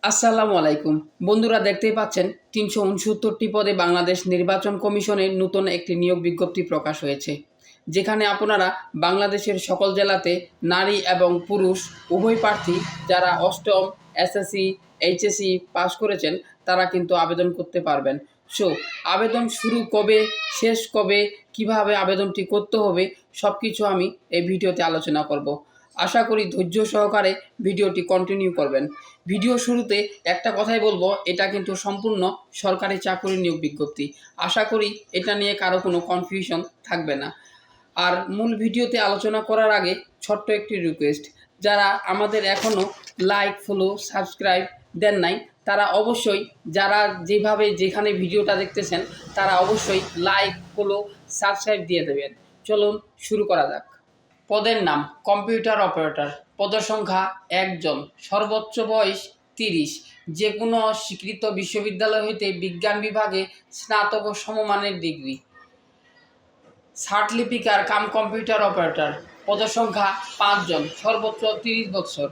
আসসালামু আলাইকুম বন্ধুরা, দেখতেই পাচ্ছেন ৩৬৯টি পদে বাংলাদেশ নির্বাচন কমিশনের নতুন একটি নিয়োগ বিজ্ঞপ্তি প্রকাশ হয়েছে, যেখানে আপনারা বাংলাদেশের সকল জেলাতে নারী এবং পুরুষ উভয় প্রার্থী যারা অষ্টম এসএসসি এইচএসসি পাস করেছেন তারা কিন্তু আবেদন করতে পারবেন। সো আবেদন শুরু কবে, শেষ কবে, কিভাবে আবেদনটি করতে হবে সব কিছু আমি এই ভিডিওতে আলোচনা করব। আশা করি ধৈর্য সহকারে ভিডিওটি কন্টিনিউ করবেন। ভিডিও শুরুতে একটা কথাই বলবো, এটা কিন্তু সম্পূর্ণ সরকারি চাকরি নিয়োগ বিজ্ঞপ্তি। আশা করি এটা নিয়ে কারো কোনো কনফিউশন থাকবে না। আর মূল ভিডিওতে আলোচনা করার আগে ছোট্ট একটি রিকোয়েস্ট, যারা আমাদের এখনও লাইক ফলো সাবস্ক্রাইব দেন নাই তারা অবশ্যই, যারা যেভাবে যেখানে ভিডিওটা দেখতেছেন তারা অবশ্যই লাইক ফলো সাবস্ক্রাইব দিয়ে দেবেন। চলুন শুরু করা যাক। পদের নাম কম্পিউটার অপারেটর, পদসংখ্যা 1 জন, সর্বোচ্চ বয়স 30, যে কোনো স্বীকৃত বিশ্ববিদ্যালয় হইতে বিজ্ঞান বিভাগে স্নাতক ও সমমানের ডিগ্রি। সার্টলিপিকার কাম কম্পিউটার অপারেটর, পদসংখ্যা 5 জন, সর্বোচ্চ 30 বছর,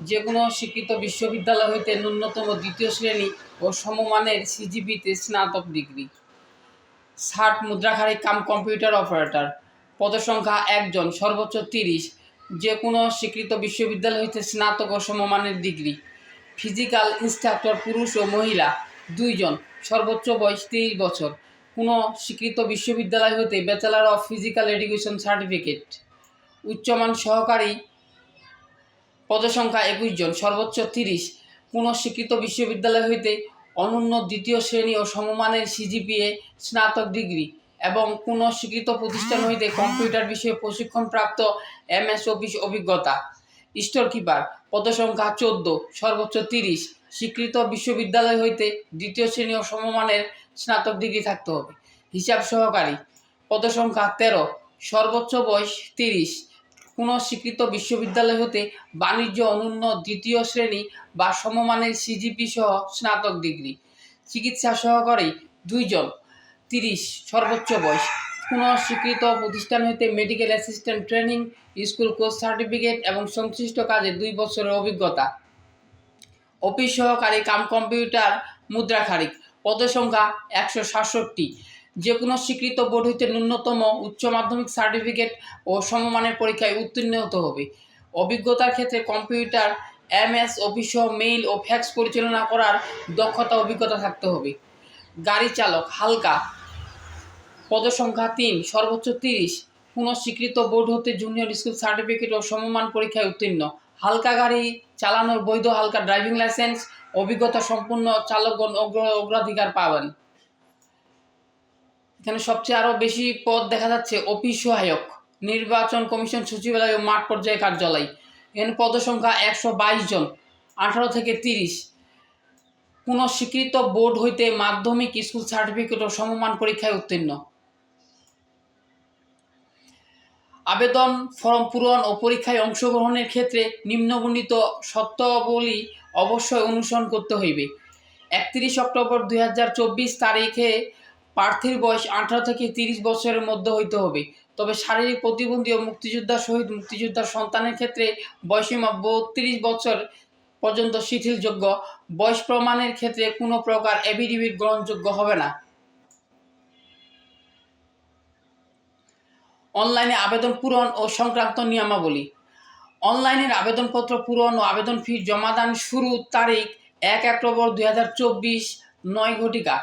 যে কোনো স্বীকৃত বিশ্ববিদ্যালয় হইতে ন্যূনতম দ্বিতীয় শ্রেণী ও সমমানের সিজিপিতে স্নাতক ডিগ্রি। ষাট মুদ্রাক্ষরিক কাম কম্পিউটার অপারেটর, পদসংখ্যা 1 জন, সর্বোচ্চ 30, যে কোনো স্বীকৃত বিশ্ববিদ্যালয় হইতে স্নাতক ও সমমানের ডিগ্রি। ফিজিক্যাল ইনস্ট্রাক্টর, পুরুষ ও মহিলা 2 জন, সর্বোচ্চ বয়স 30 বছর, কোনো স্বীকৃত বিশ্ববিদ্যালয় হইতে bachelor of physical education certificate. উচ্চমান সহকারী, পদসংখ্যা 21 জন, সর্বোচ্চ 30, কোনো স্বীকৃত বিশ্ববিদ্যালয় হইতে অনন্য দ্বিতীয় শ্রেণী ও সমমানের সিজিপিএ স্নাতক ডিগ্রি এবং কোনো স্বীকৃত প্রতিষ্ঠান হইতে কম্পিউটার বিষয়ে প্রশিক্ষণপ্রাপ্ত এমএস অফিস অভিজ্ঞতা। স্টোর কিপার, পদসংখ্যা 14, সর্বোচ্চ 30, স্বীকৃত বিশ্ববিদ্যালয় হইতে দ্বিতীয় শ্রেণী ও সমমানের স্নাতক ডিগ্রি থাকতে হবে। হিসাব সহকারী, পদসংখ্যা 13, সর্বোচ্চ বয়স 30, কোনো স্বীকৃত বিশ্ববিদ্যালয় হতে বাণিজ্য অনন্য দ্বিতীয় শ্রেণী বা সমমানের সিজিপি সহ স্নাতক ডিগ্রি। চিকিৎসা সহকারী 2 জন, 30, সর্বোচ্চ বয়স, কোনো স্বীকৃত প্রতিষ্ঠান হইতে medical assistant training school course certificate এবং সংশ্লিষ্ট কাজে 2 বছরের অভিজ্ঞতা। অফিস সহকারী কাম কম্পিউটার মুদ্রাক্ষরিক, পদসংখ্যা 167, যে কোনো স্বীকৃত বোর্ড হইতে ন্যূনতম উচ্চ মাধ্যমিক সার্টিফিকেট ও সমমানের পরীক্ষায় উত্তীর্ণ হতে হবে। অভিজ্ঞতার ক্ষেত্রে কম্পিউটার এমএস অফিস ও মেইল ও ফ্যাক্স পরিচালনা করার দক্ষতা অভিজ্ঞতা থাকতে হবে। গাড়ি চালক হালকা, পদসংখ্যা 3, সর্বোচ্চ 30, কোনো স্বীকৃত বোর্ড হতে জুনিয়র স্কুল সার্টিফিকেট ও সমমান পরীক্ষায় উত্তীর্ণ। হালকা গাড়ি চালানোর বৈধ হালকা ড্রাইভিং লাইসেন্স, অভিজ্ঞতা সম্পন্ন চালকগণ অগ্রাধিকার পাবেন। এখানে সবচেয়ে আরও বেশি পদ দেখা যাচ্ছে অফিস সহায়ক, নির্বাচন কমিশন সচিবালয় ও মাঠ পর্যায়ে কার্যালয়। এখানে পদসংখ্যা 122 জন, 18 থেকে 30, কোনো স্বীকৃত বোর্ড হইতে মাধ্যমিক স্কুল সার্টিফিকেট ও সমমান পরীক্ষায় উত্তীর্ণ। আবেদন ফর্ম পূরণ ও পরীক্ষায় অংশগ্রহণের ক্ষেত্রে নিম্নবর্ণিত শর্তাবলী অবশ্যই অনুসরণ করতে হইবে। 31 অক্টোবর 2024 তারিখে প্রার্থীর বয়স 18 থেকে 30 বছরের মধ্যে হইতে হবে। তবে শারীরিক প্রতিবন্ধী ও মুক্তিযোদ্ধার সহিত মুক্তিযোদ্ধার সন্তানের ক্ষেত্রে বয়সীমা 32 বছর পর্যন্ত শিথিলযোগ্য। বয়স প্রমাণের ক্ষেত্রে কোনো প্রকার এফিডেভিট গ্রহণযোগ্য হবে না। অনলাইনে আবেদন পূরণ ও সংক্রান্ত নিয়মাবলী। অনলাইনের আবেদনপত্র পূরণ ও আবেদন ফি জমাদান শুরুর তারিখ 1 অক্টোবর 2024, 9 ঘটিকা।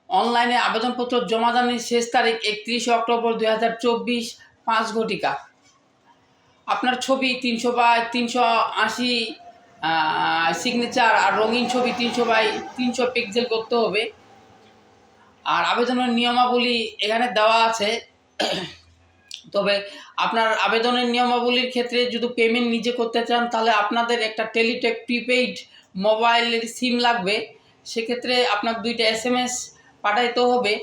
অনলাইনে আবেদনপত্র জমাদানের শেষ তারিখ 31 অক্টোবর 2024, 5 ঘটিকা। আপনার ছবি 300x380 সিগনেচার আর রঙিন ছবি 300x300 পিক্সেল করতে হবে। আর আবেদনের নিয়মাবলী এখানে দেওয়া আছে। তবে আপনার আবেদনের নিয়মাবলীর ক্ষেত্রে যদি পেমেন্ট নিজে করতে চান তাহলে আপনাদের একটা টেলিটক প্রিপেইড মোবাইলের সিম লাগবে। সেক্ষেত্রে আপনার 2টা SMS পাঠাইতে হবে।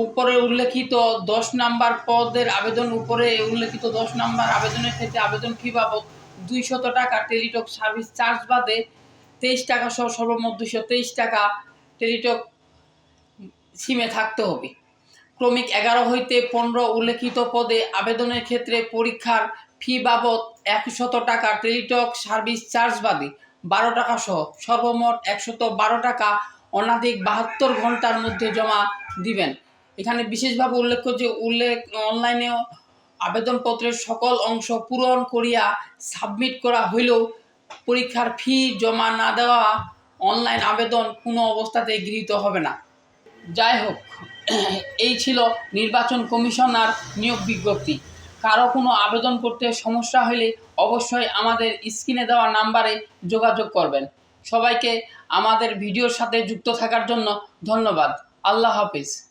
উপরে উল্লেখিত 10 নাম্বার পদের আবেদন, উপরে উল্লেখিত 10 নাম্বার আবেদনের ক্ষেত্রে আবেদন ফি বাবদ 200 টাকা টেলিটক সার্ভিস চার্জ বাদে 23 টাকা সহ সর্বমোট 223 টাকা টেলিটক সিমে থাকতে হবে। ক্রমিক 11 হইতে 15 উল্লেখিত পদে আবেদনের ক্ষেত্রে পরীক্ষার ফি বাবদ 100 টাকা টেলিটক সার্ভিস চার্জ বাদে 12 টাকা সহ সর্বমোট 112 টাকা অনধিক 72 ঘন্টার মধ্যে জমা দিবেন। এখানে বিশেষভাবে অনলাইনেও আবেদনপত্রের সকল অংশ পূরণ করিয়া সাবমিট করা হইলেও পরীক্ষার ফি জমা না দেওয়া অনলাইন আবেদন কোনো অবস্থাতেই গৃহীত হবে না। যাই হোক, এই ছিল নির্বাচন কমিশনার নিয়োগ বিজ্ঞপ্তি। কারো কোনো আবেদন করতে সমস্যা হলে অবশ্যই আমাদের স্ক্রিনে দেওয়া নাম্বারে যোগাযোগ করবেন। সবাইকে আমাদের ভিডিওর সাথে যুক্ত থাকার জন্য ধন্যবাদ। আল্লাহ হাফিজ।